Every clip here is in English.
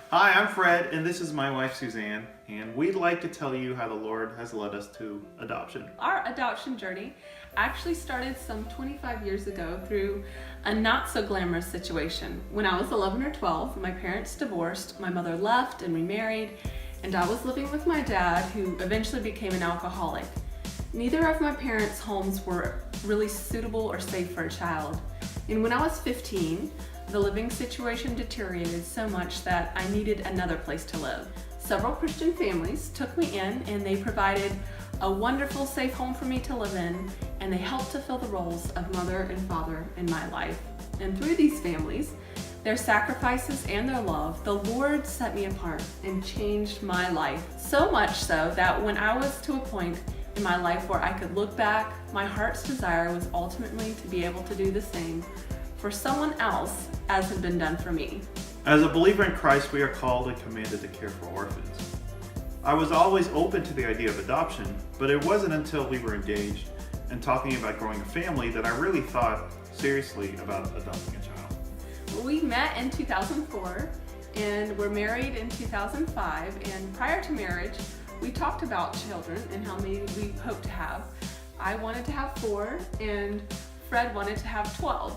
Hi, I'm Fred, and this is my wife Suzanne, and we'd like to tell you how the Lord has led us to adoption. Our adoption journey actually started some 25 years ago through a not so glamorous situation. When I was 11 or 12, my parents divorced, my mother left and remarried, and I was living with my dad, who eventually became an alcoholic. Neither of my parents' homes were really suitable or safe for a child. And when I was 15, the living situation deteriorated so much that I needed another place to live. Several Christian families took me in, and they provided a wonderful, safe home for me to live in, and they helped to fill the roles of mother and father in my life. And through these families, their sacrifices and their love, the Lord set me apart and changed my life. So much so that when I was to a point in my life where I could look back, my heart's desire was ultimately to be able to do the same for someone else as had been done for me. As a believer in Christ, we are called and commanded to care for orphans. I was always open to the idea of adoption, but it wasn't until we were engaged and talking about growing a family that I really thought seriously about adopting a child. We met in 2004 and were married in 2005, and prior to marriage, we talked about children and how many we hoped to have. I wanted to have 4, and Fred wanted to have 12.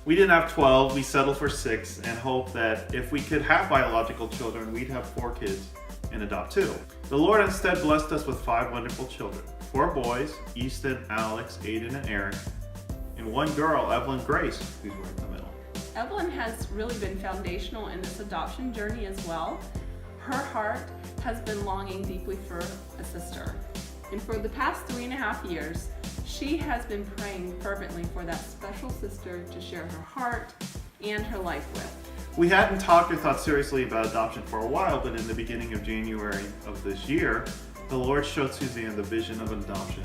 We didn't have 12, we settled for 6 and hoped that if we could have biological children, we'd have 4 kids and adopt 2. The Lord instead blessed us with 5 wonderful children. 4 boys, Easton, Alex, Aiden, and Eric, and 1 girl, Evelyn Grace, who's right in the middle. Evelyn has really been foundational in this adoption journey as well. Her heart has been longing deeply for a sister. And for the past 3.5 years, she has been praying fervently for that special sister to share her heart and her life with. We hadn't talked or thought seriously about adoption for a while, but in the beginning of January of this year, the Lord showed Suzanne the vision of adoption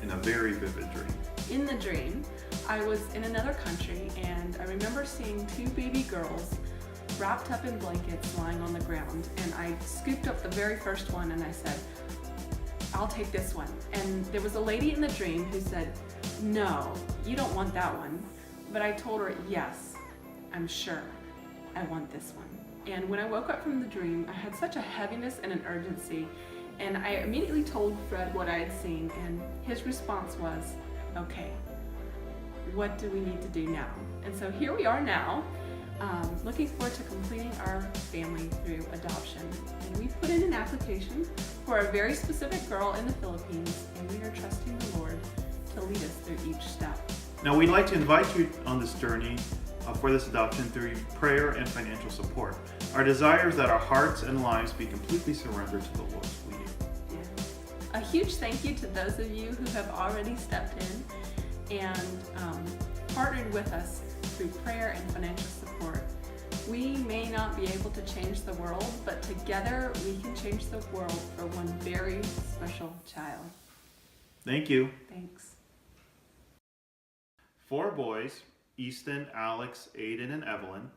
in a very vivid dream. In the dream, I was in another country, and I remember seeing 2 baby girls wrapped up in blankets lying on the ground, and I scooped up the very first one and I said, "I'll take this one." And there was a lady in the dream who said, "No, you don't want that one." But I told her, "Yes, I'm sure I want this one." And when I woke up from the dream, I had such a heaviness and an urgency, and I immediately told Fred what I had seen, and his response was, "Okay, what do we need to do now?" And so here we are now, looking forward to completing our family through adoption. And we put in an application for a very specific girl in the Philippines, and we are trusting the Lord to lead us through each step. Now, we'd like to invite you on this journey for this adoption through prayer and financial support. Our desire is that our hearts and lives be completely surrendered to the Lord's leading. Yeah. A huge thank you to those of you who have already stepped in and partnered with us through prayer and financial support. We may not be able to change the world, but together we can change the world for one very special child. Thank you. Thanks. 4 boys, Easton, Alex, Aiden, and Evelyn.